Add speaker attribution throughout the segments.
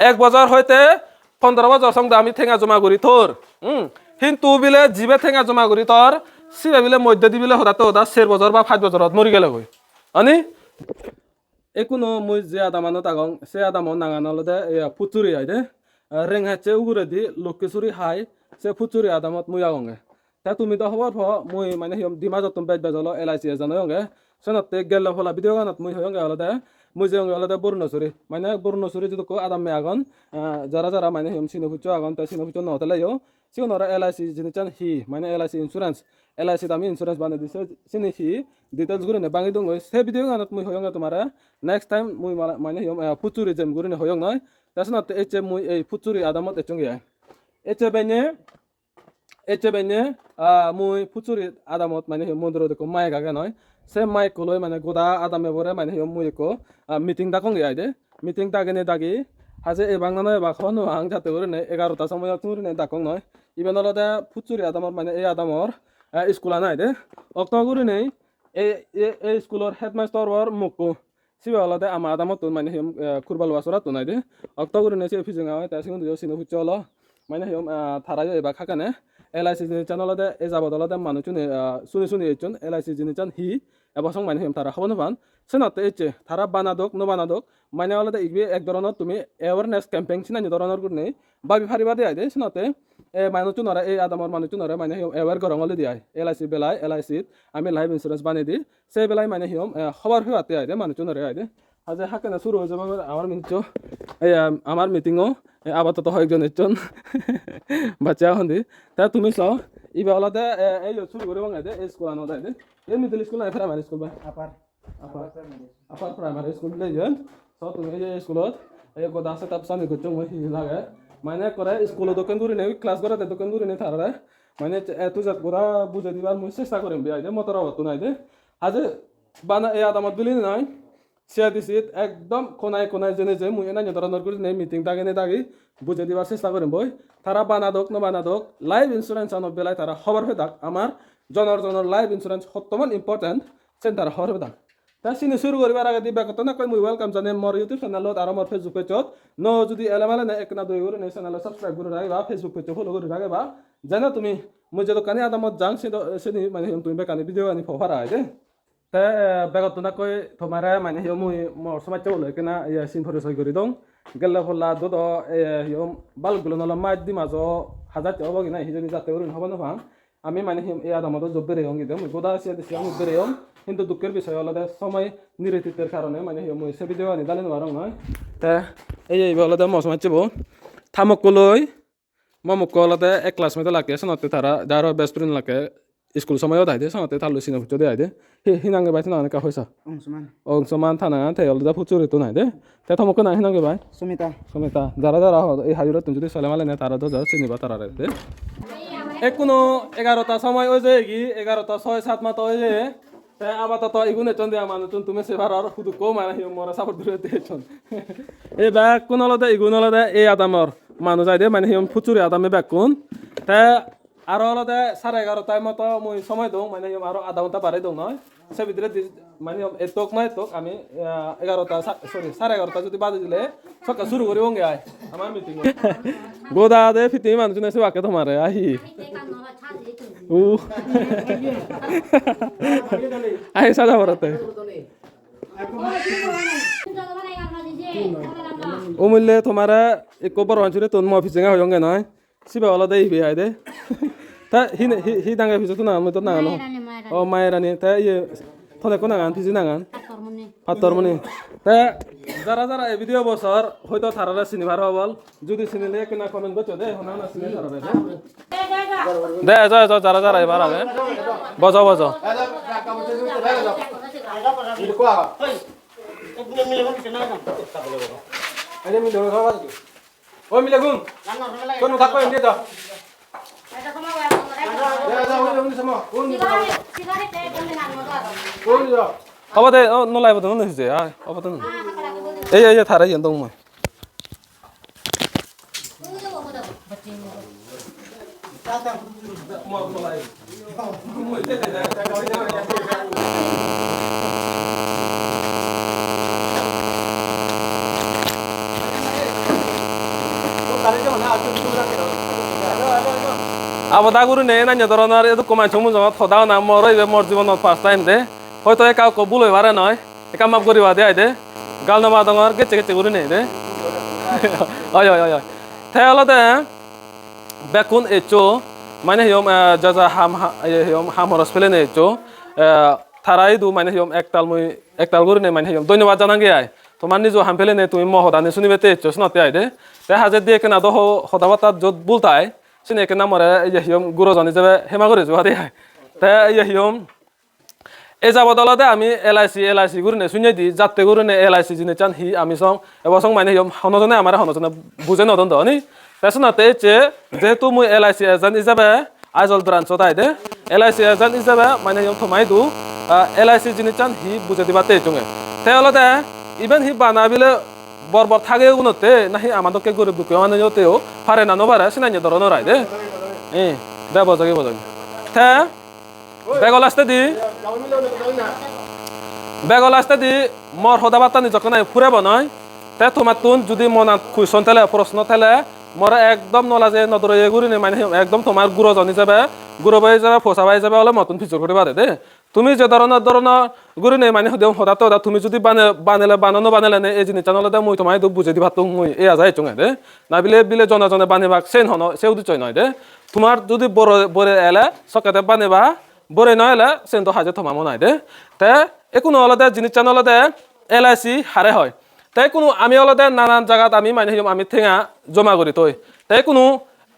Speaker 1: 1 বছর হইতে 15 বছর সঙ্গে আমি ঠেঙা জমা করি তোর কিন্তু বিলে জিবে ঠেঙা জমা করি তোর সিবে বিলে মধ্যে দিবিলে হঠাৎ হঠাৎ 4 বছর বা 5 বছৰত মরি গেলে কই আনি একুনো মুই যে আদামানো তাগং সে আদামো নাঙানলদে ফুচুরি আইদে রেং হাচ্ছে উগুরেদি লক্ষ্মীচুরি হাই সে ফুচুরি আদামত মুই আগঙ্গে তা তুমি তো খবর মুই মানে হিম ডিমা যতন বেজ বেজলো LIC জানো হঙ্গে সনতে গেল ফলা ভিডিও গানত মুই হঙ্গে আলাদা মুই যে হঙ্গে আলাদা বর্ণচুরি মানে বর্ণচুরি যদি কো আদাম মে আগন যারা যারা মানে হিম সিনো ফুচো আগন তা সিনো ফুচো নতলে ইও সিনোরা LIC জিনি চান হি মানে LIC ইন্স্যুরেন্স LIC দামি ইন্স্যুরেন্স বানাই দিছে সিনি হি ডিটেলস গুলো নে বাঙি দং সে ভিডিও গানত মুই হঙ্গে তোমারা নেক্সট টাইম মুই মানে হিম ফুচুরি জেম গুরিনে হয়ং নয় তাসনতে এচে মুই এই ফুচুরি আদামত এচঙ্গে এচে বেনে মুই ফুচুরি আদামত মানে মন্দির দেখো মাই গাগে নয় সে মাইক কলই মানে গোদা আদামে বরে মানে মুই একো মিটিং দাকং আইদে মিটিং দাগেনে দাগি হাজে এ বাংলা এবা খানো আং যাতে করে 11টা সময় তুরি দাকং নয় ইবেন অলদে ফুচুরি আদামর মানে এই আদামর স্কুল আনাইদে অক্টোবর নেই এই স্কুলের হেডমাস্টার ওর মুকু সিবে অলদে আমা আদামত মানে কুরবাল ওয়াসরা তো নাইদে অক্টোবর নেই সে ফিজিং আয় তা সিং দিও সিনো ফুচল মানে থারায় এবা খাকানে LIC জিনি চান অলদে এ যাবত অলদে মানুষ শুনি এইচন LIC জিনি চান হি এবার সং মানে তারা খাবো পান সেনাতে এচে তারা বানাদক নবানাদক মানে অলদে ইগবে এক ধরনের তুমি অ্যাওয়ারনেস ক্যাম্পেইন সিনানি ধরনের গুনে বাবি ফারিবা দিয়ে আইদে সেনাতে এ মানুষজনরা এই আদামর মানুষজনরা মানে অ্যাওয়ার গরং হলে দিয়ে LIC বেলায় LIC আমি লাইফ ইন্স্যুরেন্স বানিয়ে দিই সেই বেলায় মানে খবর হওয়াতে আইদে মানুষজনরা আইদে আজ হাকেনা শুরু হয়ে যাবে আমার মিনিট আমার মিটিংও আপাতত হয়েকজন এজন বাচ্চা হন্দি তা তুমি চাও ইবা অলদে এই শুরু করে বাঙাইদে এই স্কুল আনো দাইদে এই মিডল স্কুল না প্রাইমারি স্কুল বা আপার প্রাইমারি স্কুল লেজন সো তুমি এই স্কুলত এই গোদা আছে তাপ সানি করছো মই লাগে মানে করে স্কুল দোকান দূরে নেই ক্লাস করে দোকান দূরে নেই থারা মানে এত জাত গোরা বুঝে দিবার মই চেষ্টা করিম বিয়াইদে মতর অবত নাইদে আজ বানা এই আদামত বিলি নাই সিয়া দিছিত একদম কোনায় কোনায় জেনে যে মুই এনা ধরনের করে নেই মিটিং দাগি বুঝে দিবার চেষ্টা করিম বই তারা বানাদক নবানাদক লাইফ ইন্স্যুরেন্স আনো বেলায় তারা খবর হয়ে থাক আমার জনের লাইফ ইন্স্যুরেন্স সত্যমান ইম্পর্টেন্ট সেন তারা খবর হয়ে থাক তা সিনি শুরু করিবার আগে দিবা কত না কই মুই ওয়েলকাম জানে মোর ইউটিউব চ্যানেলত আর মোর ফেসবুক পেজত ন যদি এলামালে না এক না দুই করে নেই চ্যানেল সাবস্ক্রাইব করে রাখবা ফেসবুক পেজ ফলো করে রাখবা জানা তুমি মুই যে দোকানে আদামত যাং সেনি মানে তুমি বেকানি ভিডিও আনি ফহারা আইদে তে বেগত না কই তোমারে মানে মুই মোর সমাজ চলে কেনা সিন ফরে সই করি দং গেলে ফলা দুদ বালগুলো নলা মাইট দি মাজ হাজার হব কিনা সিজনী যাতে উড়িন হব না আমি মানে এই আদামত জব বেড়ে হং গিয়ে মুই গোদা আছে দিছি আমি বেড়ে হম কিন্তু দুঃখের বিষয় আলাদা সময় নিরতিতের কারণে মানে মুই সে ভিডিও আনি দালে নোয়ারং নয় তে এই আলাদা মো সমাজ চাবো থামকলৈ মমক আলাদা এক ক্লাসমেট লাগে সনতে তারা যার বেস্ট ফ্রেন্ড লাগে স্কুল সময়ও দাইদে সনতে তালু সিনা ফুচো দে আইদে হিনাঙ্গে বাই না কা হইছা অংশমান থানা তে অলদা ফুচুরি তো নাইদে তে থমক না হিনাঙ্গে বাই সুমিতা যারা যারা এই হাজুরা তুমি যদি চলে মালে না তারা তো যাও চিনিবা তারা রে একুনো 11টা সময় ওই যে কি 11টা 6-7 মাত ওই যে তে আপাতত ইগুনে চন্দে মানুষ তুমি সেবার আর শুধু কো মানে মোরা সাপোর্ট দিতে দেছন এই ব্যাগ কোন আলাদা ইগুন আলাদা এই আদামর মানুষ যাইদে মানে ফুচুরি আদামে ব্যাগ কোন তে আর আলাদা 11:30টার মতো মই সময় দং মানে আরো আধা ঘন্টা বাড়াই দং নয় সে ভিতরে মানে এতক নয় এতক আমি 11টা সরি 11:30টা যদি বাজে দিলে সকাল শুরু করি বঙ্গে আয় আমার মিটিং গোদা দে ফিতি মানুষ নেছে বাকে তোমারে আহি আহি সাদা বরতে ওমলে তোমারা এক বড় অঞ্চলে তোন মো অফিসে হয়ঙ্গে নয় সিবা আলাদা ইবে আইদে তা হি দাঙ্গা ফিজো না আমি তো না নো ও মায়েরানি তা ইয়ে থলে কোনা গান ফিজি না গান পাতর মনি তা যারা যারা এই ভিডিও বছর হয়তো থারারা সিনেমার হবল যদি সিনেলে কিনা কমেন্ট বচো দে হনা না সিনে ধরবে দে যা যারা যারা এবার আবে বজো আরে মিলে খাওয়া ও মিলে গুন কোন থাকো এন্ডে দাও হ'ব দে নলাইব তো নহিছে হ'ব তো এই থাৰাই যেন মই আবদা গুরু নে নাইনে ধরনের এত কমাই ছমু জমা থদাও না মর ইবে মর জীবনত ফার্স্ট টাইম দে হয়তো একা কো বুলই পারে নয় একা মাপ করিবা দে আইদে গাল না বাদঙর গেছে গেছে গুরু নে দে ওই ওই ওই থেলতে বেকুন এচো মানে হিয়ম জাজা হাম হিয়ম হাম হরস ফেলে নে এচো থারাই দু মানে হিয়ম একতাল গুরু নে মানে হিয়ম ধন্যবাদ জানাঙ্গে আই তোমার নিজ হাম ফেলে নে তুমি মহদানে শুনিবেতে এচো শোনাতে আইদে তে হাজে দিয়ে কেনা দহ হদাবাতা যত বুলতাই সিনে কেনা মরে এই হিয়ম গুরু জানি যাবে হেমা করে যোৱা দে তে এই হিয়ম এই যাবদলতে আমি LIC গুরু নে শুনে দি যাতে গুরু নে LIC জিনে চান হি আমি সং এবসং মানে হিয়ম হনজনে আমার হনজনে বুঝে নদন দনি তাছনাতে যে যেহেতু মুই LIC এজেন্ট হিসাবে আইজল ব্রাঞ্চত আইদে LIC এজেন্ট হিসাবে মানে হিয়ম থমাই দু LIC জিনে চান হি বুঝে দিবাতে চুঙে তে হলতে ইভেন হি বানাবিলে বরবর থাকে উনতে নাহি আমাদকে গরিব দুঃখ মানে যতেও পারে না নবারে সিনাইনে ধরনের আইদে দে বজাগে বজাগে তে বেগলাস্তে দি মর হদাবাতানি যখন ফুরে বনয় তে তোমার তুন যদি মনাত কুইশন তেলে প্রশ্ন তেলে মরে একদম নলা যে নদরে গুরি নে মানে একদম তোমার গুরু জনি যাবে গুরু বাই যাবে ফসাবাই যাবে হলে মতন ফিচর করে বাদে দে তুমি যে ধরনের গুরি নে মানে হদাতে হদা তুমি যদি বানালে বানালে নে এই জিনিস জানলে মই তোমায় তো বুঝে দিবা তো মই এ যায় চঙে দে না বিলে জনে বানিবাক সেন হন সে উদিচয় নয় দে তোমার যদি বরে এলে সকাতে বানিবা বরে নয়লে সেন তো হাজে থমামো নাই দে তে একোনো অলদে জিনিস জানলে LIC হারে হয় তাই কোনো আমি অলদে নানান জায়গাত আমি মানে আমি ঠেঙা জমা করি তৈ তাই কোনো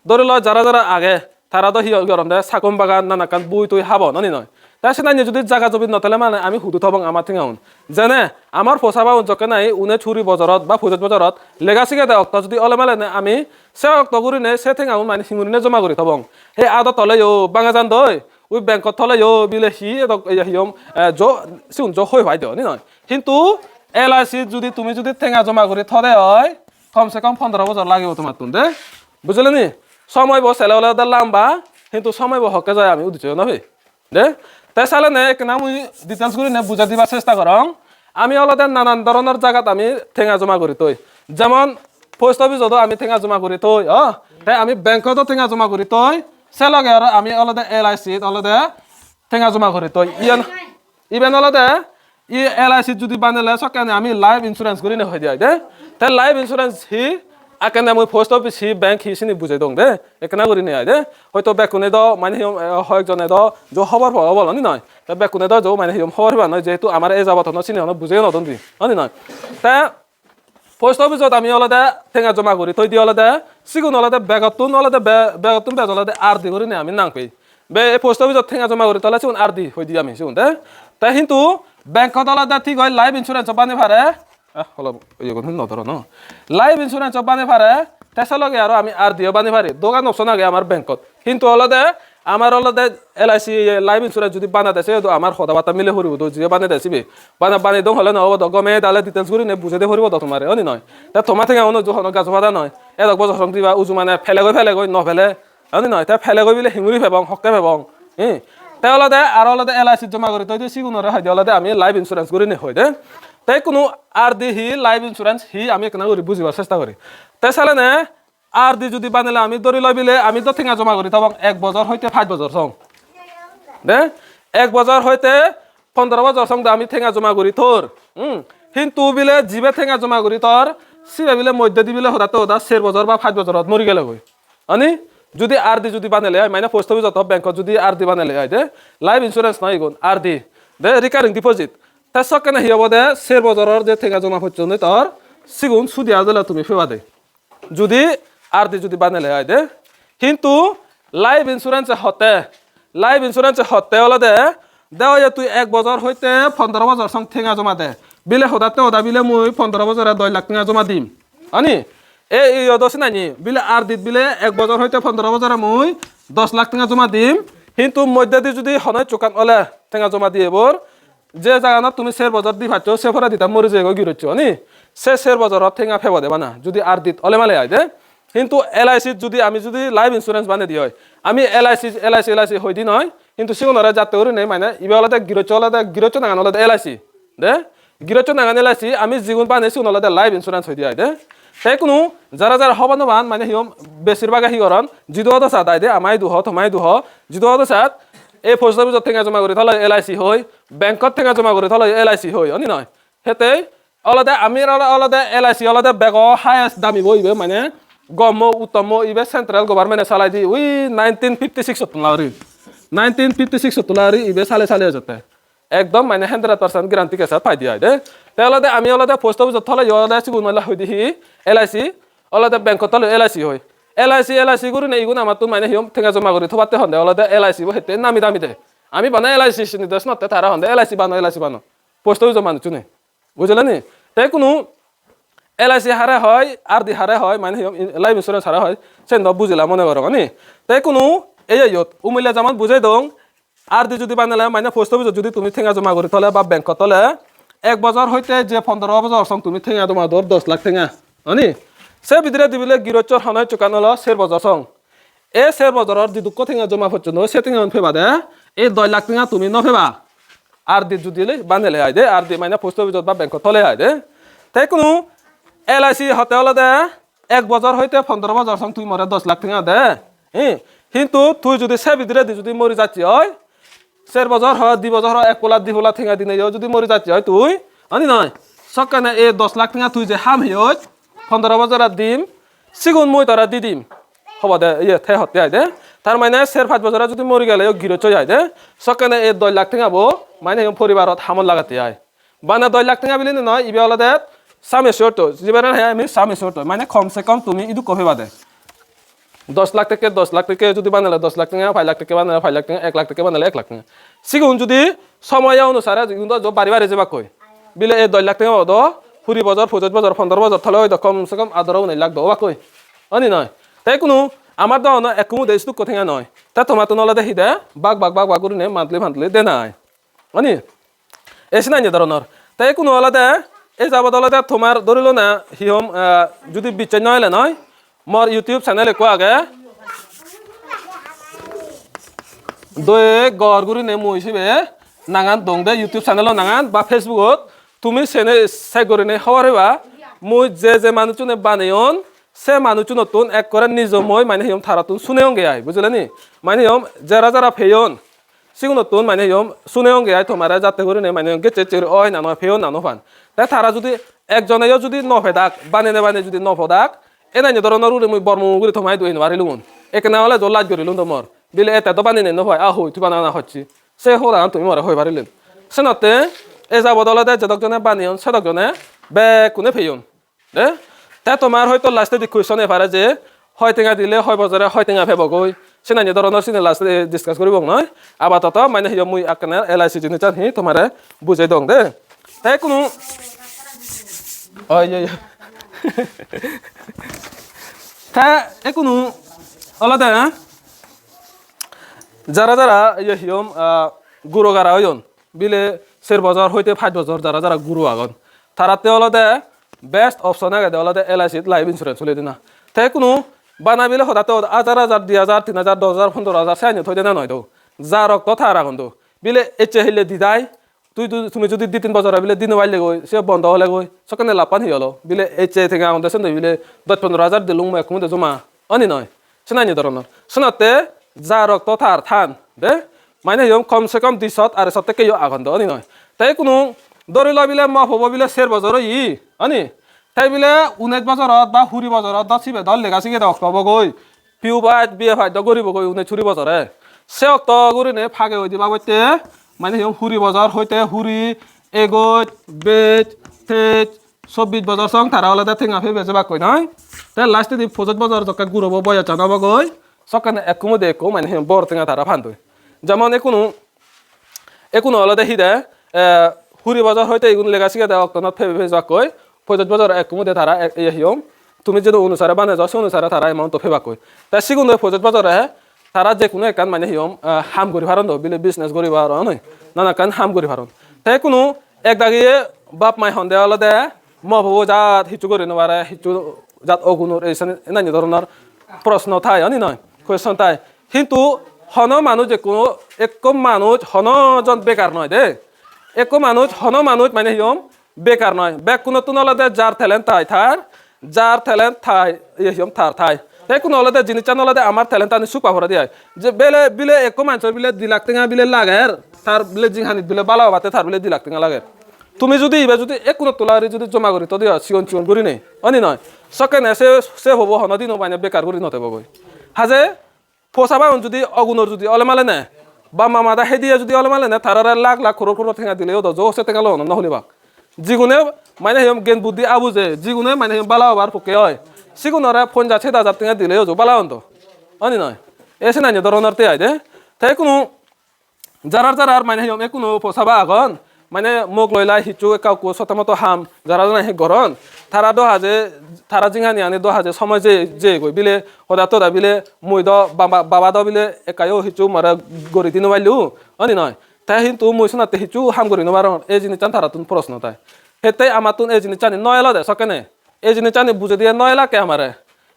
Speaker 1: ধরে ল যারা আগে তারা তো গরম দে সাকম বাগান নানা কান বই তৈ হাব ননি নয় তাই সে নাই যদি জায়গা জবি নথলে মানে আমি সুধু থবং আমার ঠেঙা উন যেনে আমার ফসাবা জকে নাই উনে ছুরি বজাৰত বা ফুজত বজাৰত লেগাছিকে দে অক্ত যদি অলে মালে নে আমি সে অক্ত গুরি নে সে ঠেঙা মানে সিঙুরি জমা করি থবং সেই আদত তলে বাঙা জান দৈ ওই ব্যাংকত থলে বিলে হিয়ম সিউন হই ভাই দিও নি নয় কিন্তু LIC যদি তুমি যদি ঠেঙা জমা করে থদে হয় কমসে কম 15 বছর লাগিব তোমার তুন দে বুঝলে নি সময় বসেলে হলে লাম্বা কিন্তু সময় হকে যায় আমি উদিচ না ভাই দে তাই চালে নে কেনা মুই ডিটেলস করে নে বুঝা দিবার চেষ্টা করং আমি অলদে নানান ধরনের জায়গাত আমি ঠেঙা জমা করি তৈ যেমন পোস্ট অফিসত আমি ঠেঙা জমা করি তৈ তাই আমি ব্যাংকতো ঠেঙা জমা করি তৈ সে লগে আর আমি অলদে LIC অলদে ঠেঙা জমা করি তৈ ইভেন অলদে LIC যদি বানালে সকানে আমি লাইফ ইন্স্যুরেন্স করি হয়ে যায় দে তাই লাইফ ইন্স্যুরেন্স হি আকেনে মই পোস্ট অফিস হি ব্যাংক হি সিনি বুঝাই দং দে একনা করি নিয়ে দে হয়তো বেকুনে দ মানে হয়জনে দ যে খবর পাওয়া বল নি নয় তা বেকুনে দ যে মানে খবর পাওয়া নয় যেহেতু আমার এই যাবত চিনি বুঝাই নতুন দি নি নয় তা পোস্ট অফিসত আমি অলদে ঠেঙা জমা করি তৈ দি অলদে সিগুন অলদে বেগতুন বেজ অলদে আর দি করি নি আমি নাংপি বে পোস্ট অফিসত ঠেঙা জমা করি তাহলে সিগুন আর দি হই দি আমি সিগুন দে তাই কিন্তু ব্যাংকত অলদে ঠিক হয় লাইফ ইন্স্যুরেন্স বানি পারে অলপ ইয়ে কথা নধর ন লাইফ ইন্স্যুরেন্স বানি পারে তেসার লগে আর আমি আর দিও বানি পারি দোকান অপশন আগে আমার ব্যাংকত কিন্তু অলদে আমার অলদে LIC লাইফ ইন্স্যুরেন্স যদি বানা দেছে আমার সদা বাতা মিলে হরিব তো যে বানি দেছিবি বানি দং হলে নহব গমে তাহলে ডিটেলস করে নে বুঝে দে হরিব তো তোমার অনি নয় তা তোমার থেকে অন্য যখন গাছ বাদা নয় এদক বছর দিবা উজু মানে ফেলে গই নফেলে অনি নয় তা ফেলে গই বিলে হিঙুরি ফেবং হকে ফেবং তাই অলদে আর অলদে LIC জমা করি তৈ সিগুণরে হয় অলদে আমি লাইফ ইন্স্যুরেন্স করি নে হয় দে তাই কোনো আর দি হি লাইফ ইন্স্যুরেন্স হি আমি কেনা করি বুঝিবার চেষ্টা করি তাই চালে নে আর দি যদি বানালে আমি ধরি লই বিলে আমি তো ঠেঙা জমা করি তখন 1 বছর হইতে 5 বছর সং দে 1 বছর হইতে 15 বছর সং আমি ঠেঙা জমা করি তোর কিন্তু বিলে জিবে ঠেঙা জমা করি তোর সিবে বিলে মধ্যে দি বিলে হদাতে হদা 4 বছর বা 5 বছরত মরি গেলে কই আনি যদি আর দি যদি বানালে মানে পোস্ট অফিস অথবা ব্যাংকত যদি আর দি বানালে হয় দে লাইফ ইন্স্যুরেন্স নাই গুণ আর দি দে রিকারিং ডিপোজিট তা সকানে হিয়াব দে 4 বছরের যে ঠেঙা জমা পর্যন্ত তোর সিগুন সুদি আদলা তুমি ফেবা দে যদি আর দি যদি বানালে হয় দে কিন্তু লাইফ ইন্স্যুরেন্স হতে হলে দে দেও তুই 1 বছর হইতে 15 বছর সং ঠেঙা জমা দে বিলে হদাতে হদা বিলে মুই 15 বছরে 2 লাখ টাকা জমা দিম আনি এই দোষে নানি বিলে আর দিত বিলে 1 বছর হইতে 15 বছরে মুই 10 লাখ টাকা জমা দিম কিন্তু মধ্যে দি যদি হনয় চোকান ওলে ঠেঙা জমা দিয়ে বোর যে জায়গা তুমি 4 বছর দি ভাচ্ছ সে ফরা দিতাম মরি যাই গিরচ্ছ নি সে 4 বছরত ঠেঙা ফেবা দেবা না যদি আর দিত অলে মালে হয় দে কিন্তু LIC যদি আমি যদি লাইফ ইন্স্যুরেন্স বানে দি হয় আমি LIC হই দি নয় কিন্তু সিগুনরে যাতে ওরে নেই মানে ইবে অলদে গিরচ্ছ না অলদে LIC দে গিরচ্ছ না LIC আমি জিগুন বানে সিগুন অলদে লাইফ ইন্স্যুরেন্স হই দি হয় দে তাই কোনো যারা যারা হবানবান মানে হিম বেশিরভাগে হি করন জিদু হতো সাত আইদে আমাই দুহ তোমাই দুহ জিদু হতো সাত এই পোস্ট অফিসত থেকে জমা করে তাহলে LIC হয় ব্যাংকত থেকে জমা করে তাহলে LIC হয় অনি নয় হেতে অলদে আমি অলদে LIC অলদে বেগ হায়েস্ট দামি বইবে মানে গম উত্তম ইবে সেন্ট্রাল গভর্নমেন্টে চালাই দি উই 1956 তোলারি 1956 তোলারি ইবে সালে সালে যেতে একদম মানে 100% গ্যারান্টি কেসাত পাই দিয়া দে তেলদে আমি অলদে পোস্ট অফিসত থলে ইয়দে সিগুন মালা হই দিহি LIC অলদে ব্যাংকত থলে LIC হয় LIC গুরি নেই গুণ আমার তো মানে হিম ঠেঙ্গা জমা করে থবাতে হন্দে অলদে LIC বো হেতে নামি দামি দে আমি বানা LIC নির্দেশ নতে তারা হন্দে LIC বানো পোস্ট অফিস জমা চুনে বুঝলে নি তাই কোনো LIC হারে হয় আর দি হারে হয় মানে লাইফ ইন্স্যুরেন্স হারে হয় সেন বুঝিলা মনে করো নি তাই কোনো এই ইয়ত উমিল্লা জামান বুঝাই দং আর দি যদি বানালে মানে পোস্ট অফিসত যদি তুমি ঠেঙ্গা জমা করে থলে বা ব্যাংকত থলে 1 বছর হইতে যে 15 বছর সং তুমি ঠেঙ্গা জমা দর 10 লাখ ঠেঙ্গা অনি সে ভিতরে দিবিলে গিরচর হনয় চুকানল শের বছর সং এ শের বছরের দি দুঃখ ঠেঙ্গা জমা পর্যন্ত সে ঠেঙ্গা ফেবা দে এই 2 লাখ ঠেঙ্গা তুমি নফেবা আর দি যদি বানালে আই দে আর দি মানে পোস্ট অফিসত বা ব্যাংকত থলে আই দে তাই কোনো LIC হতে হলে দে 1 বছর হইতে 15 বছর সং তুই মরে 10 লাখ ঠেঙ্গা দে কিন্তু তুই যদি সে ভিতরে দি যদি মরি যাচ্ছি হয় 4 বছর হয় 2 বছর হয় 1 পোলা 2 পোলা ঠেঙ্গা দিনে যদি মরি যাচ্ছি হয় তুই আনি নয় সকানে এই 10 লাখ ঠেঙ্গা তুই যে হাম হিয় 15 বছর দিম সিগুন মই তারা দি দিম হব দে ইয়ে থে হতে আই দে তার মানে 4-5 বছর যদি মরি গেলে গিরো চই আই দে সকানে এই 2 লাখ ঠেঙ্গা বো মানে পরিবারত হামল লাগাতে আয় বানা 2 লাখ ঠেঙ্গা বিলি নয় ইবে হলে দে সামে শর্ট জিবারে হ্যাঁ আমি সামে শর্ট মানে কমসে কম তুমি ইদু কফে বাদে 10 লাখ থেকে যদি বানালে 10 লাখ টাকা 5 লাখ টাকা বানালে 5 লাখ টাকা 1 লাখ টাকা বানালে 1 লাখ টাকা সিগুন যদি সময় অনুসারে বাড়ি বাড়ি যাবা কই বিলে এই 2 লাখ টাকা হদ ফুরি বাজার ফুজত বাজার 15 বছর থলে হয়তো কমসে কম আদরও 9 লাখ দবা কই অনি নয় তাই কোনো আমার তো একমু দেশটু কথা নয় তা তোমার তো নলা দেখি দে বাগ করে নে মান্থলি দে নাই অনি এসে নাই ধরনের তাই কোনো আলাদা এই যাবত আলাদা তোমার ধরিল না হিম যদি বিচার নইলে নয় মোর ইউটিউব চ্যানেলে কো আগে দয়ে গড়গুরি নে মই হিসেবে নাঙান দং দে ইউটিউব চ্যানেল নাঙান বা ফেসবুকত তুমি সেনে চাই করে নে হওয়ারেবা মই যে মানুষজনে বানায়ন সে মানুষ নতুন এক করে নিজ মই মানে হিম থারাতুন শুনেও গে আই বুঝলে নি মানে হিম যারা ফেয়ন সিগু নতুন মানে হিম শুনেও গে আই তোমার যাতে করে নে মানে গেছে চের ওই না নয় ফেয়ন না নফান তাই তারা যদি একজনেও যদি নফেদাক বানে যদি নফদাক এনাই ধরনের উড়ে মই বর্মগুলি থমাই দুই নোৱাৰিলুন একেনা হলে জল্লাদ করিলুন তোমার বিলে এটা তো বানি নেই হয় আহ তুই বানানা হচ্ছি সে হলা তুমি মরে হয়ে পারিলেন সেনতে এ যা বদলতে যেদকজনে বানিয়ন সেদকজনে বে কোনে ফেয়ন দে তে তোমার হয়তো লাস্টে কুয়েশন এফারে যে হয় টেঙা দিলে হয় বজারে হয় টেঙা ফেবগৈ সেনাই ধরনের সিনে লাস্টে ডিসকাস করিব নয় আপাতত মানে হিয় মুই আকানে LIC জিনিস হি তোমারে বুঝাই দং দে তাই কোনো তা কোনো আলাদা যারা হিয়ম গুরু গারা হইন বিলে 4 বছর হইতে 5 বছর যারা গুরু আগন তারাতে আলাদা বেস্ট অপশন আগে আলাদা LIC লাইফ ইন্স্যুরেন্স চলে দিনা তাই কোনো বানাবিলে হঠাৎ 1000 2000 3000 10000 15000 সাইন থই দেনা নয় দো যা রক্ত থার আগন দো বিলে এচে হইলে দিদাই তুমি যদি 2-3 বছর বিলে দিন বাইলে গই সে বন্ধ হলে গই সকানে লাপান হইলো বিলে এচে থেকে আমাদের দেশে বিলে 10-15 দিলুম একমুদে জমা অনি নয় শোনাই ধরনের শোনাতে যা রক্ত থার থান দে মানে হিম কমসে কম 200 আর সতে কেউ আগন দো অনি নয় তাই কোনো দরিল বিলে মাফ হব বিলে 4 বছর ই অনি তাই বিলে 19 বছরত বা 20 বছরত 10 দল লেগাছি গে দক কব গই পিউ বাদ বিয়ে ভাই দ গরিব গই 19 বছরে সে অক্ত গরি নে ফাগে হই দিবা বইতে মানে হিম 20 বছর হইতে 20 এগত বেত তেজ 24 বছর সং তারা আলাদা ঠেঙা ফে বেজবা কই নয় তাই লাস্টে দি 50 বছর জকা গুরব বয়া জানাব গই সকানে একমু দেখো মানে হিম বড় ঠেঙা তারা ফান্দই যেমন একুনো আলাদা হিদে 20 বছর হইতে এগুন লেগাছি গে অক্ত নত ফে বেজবা কই 50 বছর একমু দে তারা হিম তুমি যদি অনুসারে বানে যাও অনুসারে তারা এমাউন্ট ফেবা কই তাই সিগুন 50 বছরে তারা যে কোনো একান মানে হিয়ম হাম করি ভারন বিলে বিজনেস করি ভার নয় নানা কান হাম করি ভারন তাই কোনো এক দাগিয়ে বাপ মাই হন্দে আলাদা মহবু জাত হিচু করি নবারে হিচু জাত অগুণর এই নানি ধরনের প্রশ্ন থাই অনি নয় কুয়েশন তাই কিন্তু হন মানুষ যে কোনো এক মানুষ হনজন বেকার নয় দে এক মানুষ হন মানুষ মানে হিয়ম বেকার নয় বেক কোনো তুন আলাদা যার ট্যালেন্ট তাই থার যার ট্যালেন্ট থাই হিম থার থাই তাই কোনো হলে জিনিস চান হলে আমার ট্যালেন্ট আনি সুপা ভরা দিয়ে যে বেলে বিলে একো মানুষের বিলে 2 লাখ টাকা বিলে লাগে তার বিলে জিহানি বিলে বালা বাতে তার বিলে 2 লাখ টাকা লাগে তুমি যদি এবার যদি কোনো তোলারি যদি জমা করি তো দিও চিকন চিকন করি নেই অনি নয় সকে নে সে হবো হনদি নবাইনে বেকার করি নতে বই হাজে ফসাবা যদি অগুণর যদি অলমালে নে বা মামাদা হেদিয়ে যদি অলমালে নে তারা লাখ লাখ খরর খরর ঠেঙা দিলেও তো জোসে ঠেঙা লো নহলিবা যিগুনে মানে হিম জ্ঞান বুদ্ধি আবুজে যিগুনে মানে হিম বালা হবার পক্ষে হয় সিগুনরা ফোন যাচ্ছে 1000 টাকা দিলেও তো বালা অন্ত অনি নয় এসে নাই ধরনের তে আই দে তাই কোনো যারার মানে হিম কোনো ফসাবা আগন মানে মোক লইলা হিচু কাউকে সতমতো হাম যারা হে গরন তারা দহাজে তারা জিঙানি আনি দহাজে সময় যে গই বিলে হদা তোরা বিলে মুই দ বাবা দ বিলে একাইও হিচু মারা গরি দিন বাইলু অনি নয় তাই কিন্তু মুই শোনাতে হিচু হাম গরি নবার এই জিনিস চান তারা তুন প্রশ্ন তাই হেতাই আমার তুন এই জিনিস চানি 9 দে সকেনে এই জিনিস চানি বুঝে দিয়ে 9 লাখ আমারে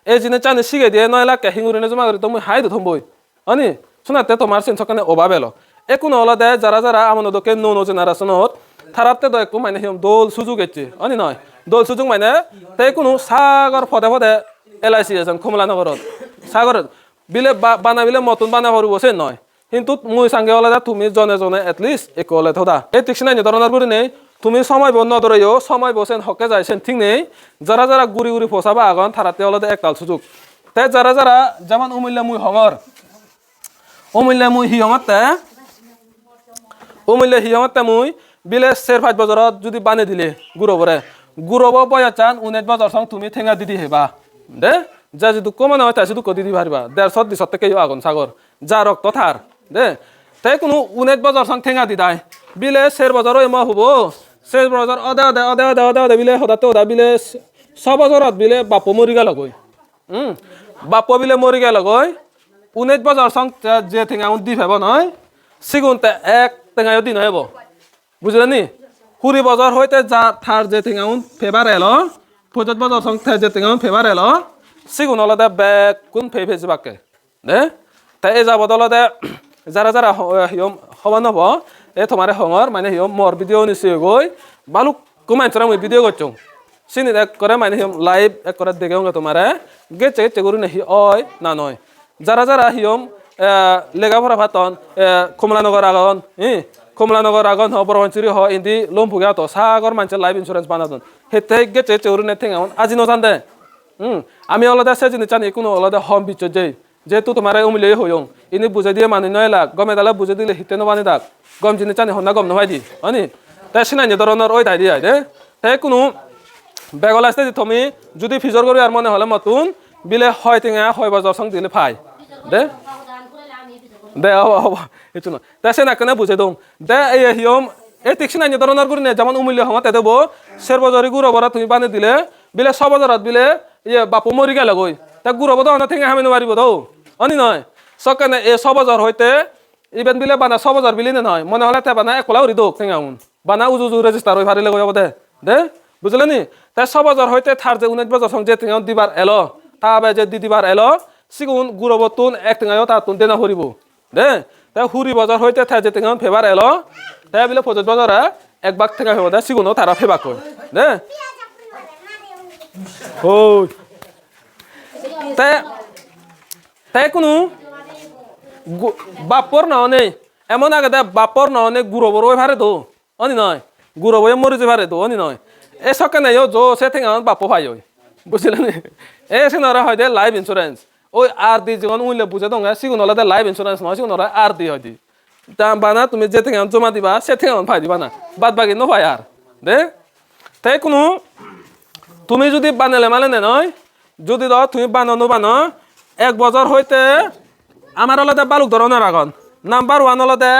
Speaker 1: এই জিনিস চানি শিখে দিয়ে 9 লাখ হিঙ্গুরিনে জমা করি তো মুই হাই থম্বই অনি শোনাতে তোমার সিন সকেনে অভাবেলো এখন হলো দে যারা আমাদের দোকে নো জেনারেশনত থারাতে দ একটু মানে হিম দোল সুযোগ এসছে অনি নয় দোল সুযোগ মানে তাই কোনো সাগর ফদে ফদে LIC আছেন কমলানগরত সাগর বিলে বানা বিলে মতন বানা হরু বসে নয় কিন্তু মুই সাঙ্গে হলে তুমি জনে জনে এটলিস্ট একো হলে থোদা এই ঠিক নাই ধরনের করে নেই তুমি সময় বন্ধ ধরেও সময় বসেন হকে যাইছেন ঠিক নেই যারা গুড়ি গুড়ি ফসাবা আগন থারাতে হলে একতাল সুযোগ তাই যারা যেমন উমিল্লা মুই হঙর উমিল্লা মুই হিহঙতে উমিল্লা হিহঙতে মুই বিলে 4-5 বছৰত যদি বানে দিলে গুরবরে গুরব বয়া চান 19 বছর সং তুমি ঠেঙা দিদি হেবা দে যা যদি কমানো হয় তাই শুধু কদি দি পারিবা 150 থেকে আগুন সাগর যা রক্ত থার দে তাই কোনো 19 বছর সং ঠেঙা দিদাই বিলে 4 বছরও এমা হবো 4 বছর অদা বিলে হদাতে ওদা বিলে 6 বছৰত বিলে বাপ মরি গেল গই বাপ বিলে মরি গেল গই 19 বছর সং যে ঠেঙা দি ফেব নয় সিগুনতে এক ঠেঙাও দিন হব বুঝলেনি 20 বছর হইতে যা থার যে ঠেঙাউন ফেবার এলো 25 বছর সং যে ঠেঙাউন ফেবার এলো সিগুন হলদে ব্যাগ কোন ফেফেজ বাকে দে তাই এই যাব দলদে যারা হিয়ম হবান হব এ তোমারে হঙর মানে হিয়ম মর ভিডিও নিছে গই বালুক কমাইছরা মই ভিডিও করছো সিনি এক করে মানে হিয়ম লাইভ এক করে দেখেও তোমারে গেচে গরু নেহি ওই না নয় যারা হিয়ম লেগাপড়া ভাতন কমলানগর আগন কমলানগর আগন হ বরঞ্চুরি হ ইন্দি লম্পুগা তো সাগর মানুষ লাইফ ইন্স্যুরেন্স বানাতন হেতে গেছে চৌরুনে ঠেঙাউন আজি নজান দে আমি অলদে সে জিনিস চানি কোনো অলদে হম বিচ যেহেতু তোমার উমিলে হইং ইনি বুঝে দিয়ে মানি 9 লাখ গমে দালে বুঝে দিলে হিতে নবানি দাক গম জিনিস চানি হন্না গম নহাই দি হনি তাই সিনাই ধরনের ওই দাই দিয়ে দে তাই কোনো বেগল আসতে তুমি যদি ফিজর করি আর মনে হলে মতুন বিলে হয় টেঙা 6 বছর সং দিলে ফাই দে দে হব এটু না তাই সে না কেন বুঝে দম দে এই হিয়ম এই ঠিক সিনাই ধরনের করি নে যেমন উমিলে হঙা তে দেবো 4 বছরই গুড় বরা তুমি বানি দিলে বিলে 6 বছরত বিলে ইয়ে বাপ মরি গেল গই তা গুড় বদ না ঠেঙা হামি নোৱাৰিব দৌ অনি নয় সকানে এই 6 বছর হইতে ইভেন বিলে বানা 6 বছর বিলি নয় মনে হলে তে বানা একলা উরি দোক ঠেঙাউন বানা উজু রেজিস্টার হই ফারিলে গই দে বুঝলে নি তাই 6 বছর হইতে থার যে 19 বছর সং যে ঠেঙাউন দিবার এলো তা বে যে দিদিবার এলো সিগুন গুড় বতুন এক ঠেঙাও তা তুন দেনা হরিব দে তাই 20 বছর হইতে থার যে ঠেঙাউন ফেবার এলো তাই বিলে 25 বছর এক বাক ঠেঙা হইব দে সিগুনও তারা ফেবা কই দে ওই তাই কোনো বাপর না নেই এমন আগে দে বাপর না অনেক গুড়ো বড় ভারে তো অনি নয় গুড়ো বয়ে মরি যে ভারে তো অনি নয় এ সকে নাই জো সে থেকে বাপ ভাই ওই বুঝলেন এ সে নরা হয় দে লাইফ ইন্স্যুরেন্স ওই আর দি যখন উইলে বুঝে দঙ্গ সিগুন হলে দে লাইফ ইন্স্যুরেন্স নয় সিগুন আর দি হয় দি দাম বানা তুমি যে থেকে জমা দিবা সে থেকে ফাই দিবা না বাদ বাকি ন ভাই আর দে তাই কোনো তুমি যদি বানালে মানে নয় যদি দ তুমি বানানো বানো 1 বছর হইতে আমার হলদে বালুক ধরনের আগন নাম্বার 1 হলদে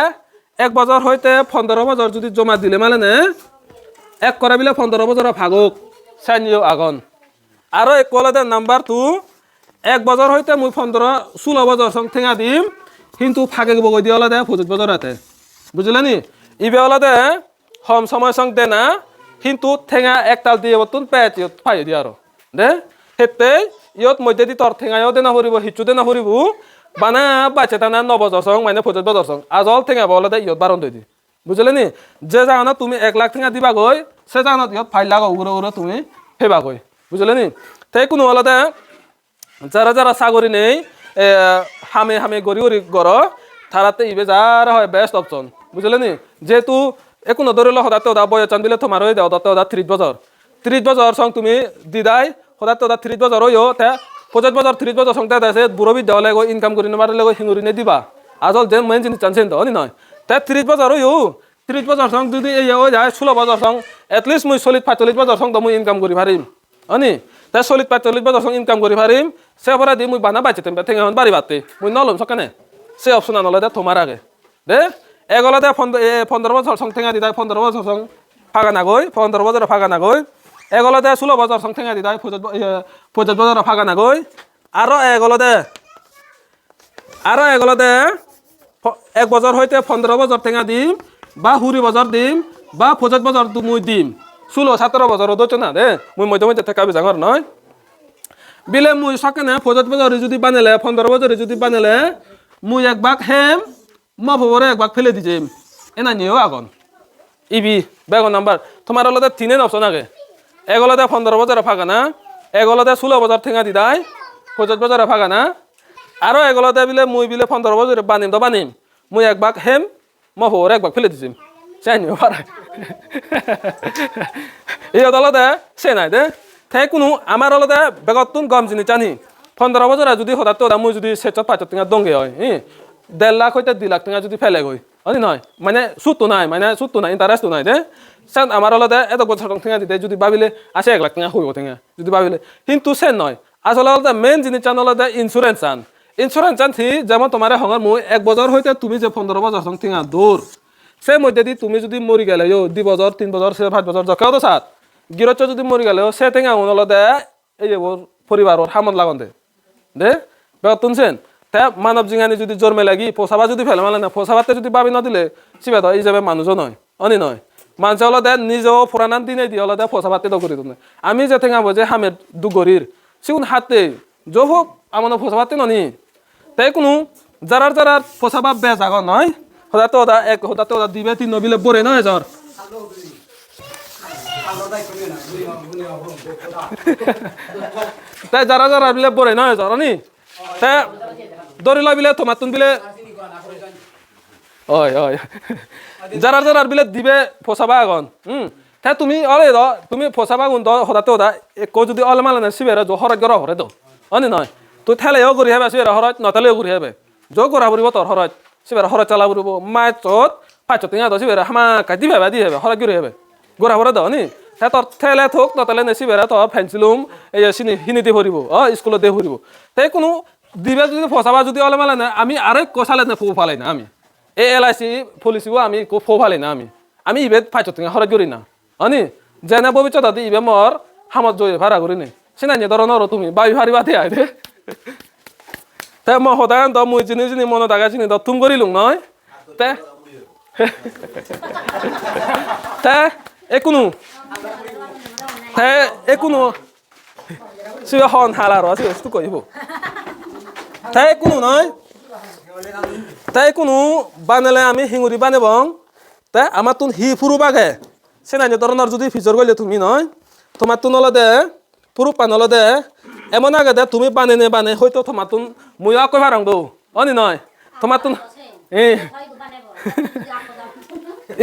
Speaker 1: 1 বছর হইতে 15 বছর যদি জমা দিলে মানে এক করে বিলে 15 বছর ভাগক সাইনিও আগন আর এক হলদে নাম্বার 2 1 বছর হইতে মুই 16 বছর সং ঠেঙা দিম কিন্তু ফাঁকে বগৈ দিয়ে হলদে 25 বছর হাতে বুঝলে নি ইবে হলদে হম সময় সং দে না কিন্তু ঠেঙা একতাল দিয়ে বতুন পেট ফাই দিয়ে আর দে হেতে ইয়ত মধ্যে দি তোর ঠেঙাও দেনা হরিব হিচু দেনা হরিব বানা বাচ্চা টানা 9 বছর সং মানে 25 বছর সং আজল ঠেঙা বলে দে ইয়ত বারণ দি বুঝলে নি যে জানা তুমি 1 লাখ ঠেঙা দিবা গই সে জানা ইয়ত 5 লাখ উড়ে তুমি ফেবা গই বুঝলে নি তাই কোনো আলাদা যারা যারা চাকরি নেই হামে হামে গড়ি গড়ি গড় তারাতে ইবে যারা হয় বেস্ট অপশন বুঝলে নি যেহেতু এখনো ধরিল সদাতে ওদা বয় চান বিলে তোমার হয়ে দাও তাতে ওদা 30 বছর সং তুমি দিদাই সদাতে ওদা 30 বছর হইও তে 50 বছর 30 বছর সং তাই আছে বুড়ো বিদ্যা হলে ইনকাম করি নেবার লেগো হিঙুরি নে দিবা আজল যে মেন জিনিস চানছেন তো নি নয় তে 30 বছর হইও 30 বছর সং যদি এই হয়ে যায় 16 বছর সং এটলিস্ট মুই 45 বছর সং তো মুই ইনকাম করি পারিম অনি তাই 45 বছর সং ইনকাম করি পারিম সে পরে দি মুই বানা বাঁচে তেমন ঠেঙে বাড়ি বাতে মুই নলম সকানে সে অপশন আনলে দে তোমার আগে দে এগুলো দে 15 বছর সং ঠেঙা দিদাই 15 বছর সং ফাগা না গই 15 বছর ফাগা না গই এগুলো দে 16 বছর সং ঠেঙা দিদাই 50 বছর ফাগা না গই আরো এগুলো দে 1 বছর হইতে 15 বছর ঠেঙা দিম বা 20 বছর দিম বা 50 বছর মুই দিম 16-17 বছর দোচ না দে মুই মধ্যে মধ্যে ঠেকাবি জাঙর নয় বিলে মুই সকানে 50 বছর যদি বানালে 15 বছর যদি বানালে মুই এক বাক হেম মভরে এক বাক ফেলে দিছিম এনা নিও আগুন ইবি বেগন নাম্বার তোমার হলো 3 অপশন আগে এগুলোতে 15 বছর ফাগা না এগুলোতে 16 বছর ঠেঙা দিদাই 50 বছর ফাগা না আরো এগুলোতে বিলে মুই বিলে 15 বছর বানিম তো বানিম মুই এক বাক হেম মভরে এক বাক ফেলে দিছিম চাই নিও পারে এই হলতে সে নাই দে তাই কোনো আমার হলতে বেগতুন গম জিনিস জানি 15 বছর যদি হঠাৎ মুই যদি 7-5 টাকা দঙ্গে হয় 1.5 লাখ হইতে 2 লাখ টাকা যদি ফেলে গই হয় নয় মানে সুতো নাই ইন্টারেস্ট নাই দে সেন আমার হলতে এত বছর টাকা দিতে যদি ভাবিলে আসে 1 লাখ টাকা হইব টাকা যদি ভাবিলে কিন্তু সে নয় আসলে হলতে মেন জিনিস চান হলতে ইন্স্যুরেন্স আন যেমন তোমার হঙর মুই 1 বছর হইতে তুমি যে 15 বছর টাকা দূর সে মধ্যে দি তুমি যদি মরি গেলে 2 বছর 3 বছর 5 বছর যকেও তো সাত গিরচ যদি মরি গেলে সে টেঙা হলতে এই যে পরিবার হামন লাগন দে বেতুনছেন তে মানব জিঙানি যদি জন্মে লাগি পোষাবা যদি ফেলে মানে না পোষাবাতে যদি ভাবি নদিলে চিবে তো এই যাবে মানুষও নয় অনি নয় মানুষ হলতে নিজেও ফুরানান দিনে দিয়ে হলতে পোষাবাতে দকরি তুমি আমি যে টেঙা বোঝে হামের দুগরির সেগুন হাতে যো হোক আমার পোষাবাতে ননি তাই কোনো যারা পোষাবা বেজ আগন নয় হঠাৎ ওদা দিবে 3 নবিলে বরে নয় জ্বর তাই যারা বিলে বরে নয় জ্বর নি তাই দরিলা বিলে তোমার তুন বিলে ওই যারা বিলে দিবে ফসাবা আগন তাই তুমি অলে তুমি ফসাবা গুণ হঠাৎ ওদা কো যদি অলে মালে না শিবেরা জো হরত গর হরে তো অনি নয় তুই ঠেলেও ঘুরি হবে শিবেরা হরত নতালেও ঘুরি হবে জো গড়া বুড়িব তোর হরত শিবেরা হরত চালা বুড়িব মায় চত 5 টিঙা তো শিবেরা হামা কাটি ভাবে দি হবে হরত গড়ি হবে গোড়া ভরে দাও নি তোর ঠেলে থোক নতালে নেছি বেড়া তোর ফেন্সিলুম এই হিনিতে ভরিব স্কুলতে ভরিব তাই কোনো দিবে যদি ফসাবা যদি অলে মালে না আমি আরেক কষালে না ফো ফালাই না আমি এই LIC পলিসিও আমি ফো ফালাই না আমি ইবে 5 টিঙা হরত গড়ি না অনি যেনে ভবিষ্যৎ আদি ইবে মর হামত জয়ে ভাড়া করি নে সিনানি ধরনের তুমি বায়ু হারি বাতে আই দে তাই মই সদায় তো মুই জিনি মনত আগাছিনি তো তুম করিলুম নয় তাই একোনো সিবে হন হালার সিবে তু কইব তাই কোনো নয় তাই কোনো বানালে আমি হিঙুরি বানাবং তাই আমার তুন হি ফুরু বাগে সেনানি ধরনের যদি ফিচর গলে তুমি নয় তোমার তুন দে পুরু পানল দে এমন আগে দে তুমি বানে হয়তো তোমার তুন মুয়া কই ভারং দো অনি নয় তোমার তুন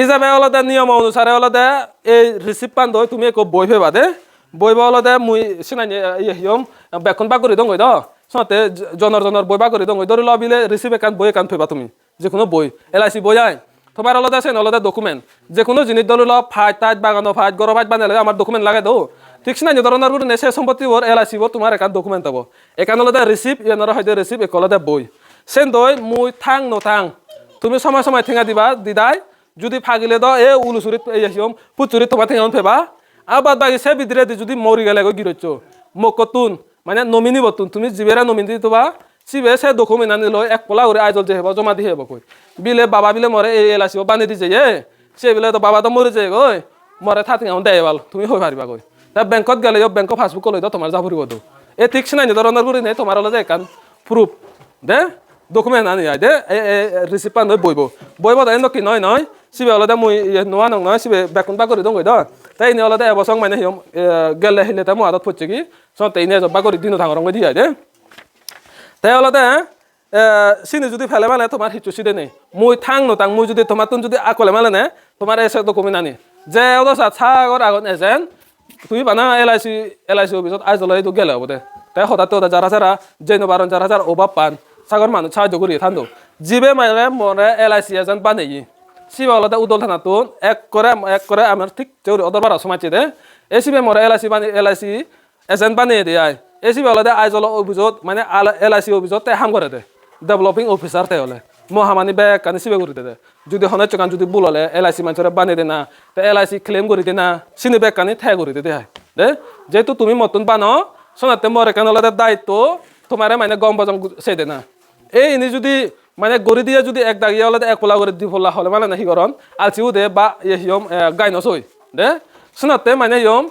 Speaker 1: ইজাবে হলতে নিয়ম অনুসারে হলতে এই রিসিপ্ট পান দই তুমি একো বই ফেবা দে বইবা হলতে মুই সিনানি হিয়ম বেখন বাকরি দং দ সতে জনর বই বাকরি দং ধরি লবিলে রিসিপ্ট একান বই একান ফেবা তুমি যে কোনো বই LIC বই আই তোমার হলতে আছে হলতে ডকুমেন্ট যে কোনো জিনিস ধরি ল ফাইট টাইট বাগানো ফাইট গরো ফাইট বানালে আমার ডকুমেন্ট লাগে দো ঠিক সিনানি ধরনের গুলো নেছে সম্পত্তি ওর LIC তোমার একান ডকুমেন্ট হবো একান হলতে রিসিপ্ট ইয়ানর হয়তো রিসিপ্ট একলতে বই সেন দই মুই থাং নথাং তুমি সময় ঠেঙা দিবা দিদাই যদি ফাগিলে দ এ উলুচুরিত ফুটচুরিত তোমার ঠেঙা ফেবা আর বাদ বাকি সে বিদ্রে দি যদি মরি গেলে গিরছ মকতুন মানে নমিনি বতুন তুমি জিবেরা নমিনি দিবা সিবে সে ডকুমেন্ট আনি লয় এক পলা করে আইজল যে হব জমা দিয়ে হব কই বিলে বাবা বিলে মরে এই LIC বানি দি যে সে বিলে তো বাবা তো মরে যায় গই মরে থাকি দেয় বাল তুমি হই পারিবা কই তা ব্যাংকত গেলে ব্যাংক পাসবুক লই দ তোমার যা ফুরিব দো এ ঠিক নাই ধরনের গুরি নেই তোমার হলে যে কান proof they document ani ai de receipt pan noi boibo da endo ki noi sibe olode mui noa nong noi sibe bakun bagori dong do tai ni olode ebosong mane hiom gelle hile ta mu adat pocche ki so tai ne bagori dino thangorong di ai de tai olode sini যদি ফেলে মানে তোমার হিচু সিদে নেই মুই থাং নতাং মুই যদি তোমার তুন যদি আকলে মানে নে তোমার এসে ডকুমেন্ট আনি যে অদসা ছাগর আগন এজেন তুমি বানা LIC অফিসত আজ লই তো গেলে হবদে তাই হঠাৎ ওটা যারা যারা যেন বারণ যারা যারা অভাব পান সাগর মানুষ সাহায্য করি থান্দো জিবে মানে মনে LIC এজেন্ট বানাই সিবে অলতে উদল থানা তুন এক করে আমার ঠিক চৌরি অদর বারা সমাজে দে এসিবে মরে LIC এজেন্ট বানিয়ে দেয় এসিবে অলতে আজ অভিযোগ মানে LIC অভিযোগ তাই হাম করে দে ডেভেলপিং অফিসার তাই হলে মহামানী ব্যাগ কানে সিবে করে দে যদি হনে চকান যদি ভুল হলে LIC মানুষের বানিয়ে দে না তা LIC ক্লেম করে দে না সিনি ব্যাগ কানে ঠাই করে দে দে যেহেতু তুমি মতন বানো শোনাতে মরে কেন হলে দায়িত্ব তোমারে মানে গম বাজম সেই দে না এই ইনি যদি মানে গড়ি দিয়ে যদি এক দাগিয়ে হলে এক পোলা করে দি পোলা হলে মানে নাহি করন আলচিও দে বা ইয়ম গাইনসই দে শোনাতে মানে ইয়ম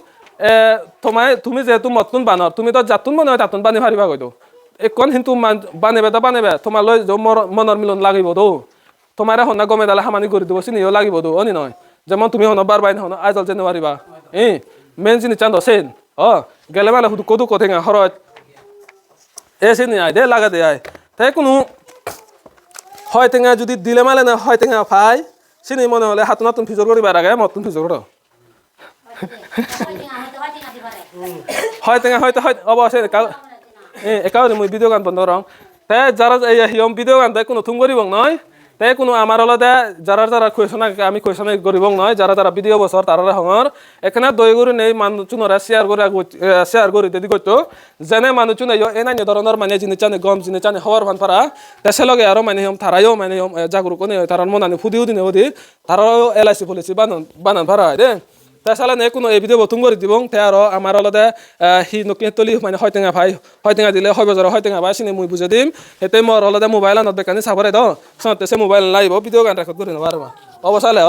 Speaker 1: তুমি যেহেতু মতন বানর তুমি তো যাতুন মনে হয় তাতুন বানি ভারিবা কইতো এখন কিন্তু বানেবে তোমার লই মনৰ মিলন লাগিব তো তোমারে হনা গমে দালে হামানি করে দিব চিনিও লাগিব তো অনি নয় যেমন তুমি হন বার বাইন হন আজল যেন পারিবা মেন চিনি চান্দ সেন গেলে মানে হুদু কদু কথেঙা হরত এ চিনি আই দে লাগা দে আই তাই কোনো হয় টেঙা যদি দিলে মালে না হয় টেঙা ফাই চিনি মনে হলে হাত নতুন ফিজর করিবার আগে মতন ফিজর করো হয় টেঙা হয়তো হয় অবশ্যই একাউরে মুই ভিডিও গান বন্ধ রং তাই যারা হিয়ম ভিডিও গান তাই কোনো থুম করিব নয় তাই কোনো আমার হলদে যারা কুয়েশন আমি কুয়েশন করিব নয় যারা ভিডিও বছর তারা হঙর এখানে দই গরু নেই মানুষরা শেয়ার করে দিদি করতো যেনে মানুষজন এনাই ধরনের মানে জিনিস জানে গম জিনিস জানে হওয়ার ভান পারা দেশে লগে আরো মানে হিম তারাইও মানে হিম জাগরুক নেই তার মনানি ফুদিও দিনে ওদি তারাও LIC পলিসি বানান পারা হয় দে তাছাড়া নে কোনো এই ভিডিও বতুম করে দিব তাই আর আমার হলদে হি নকিয়ে তলি মানে হয়টেঙা ভাই হয়টেঙা দিলে হয় বজার হয়টেঙা ভাই চিনি মুই বুঝে দিম সেটাই মোর হলদে মোবাইল আনত বেকানি চাবরে দ সে মোবাইল লাগিব ভিডিও গান রেকর্ড করে নেব আর অবসালে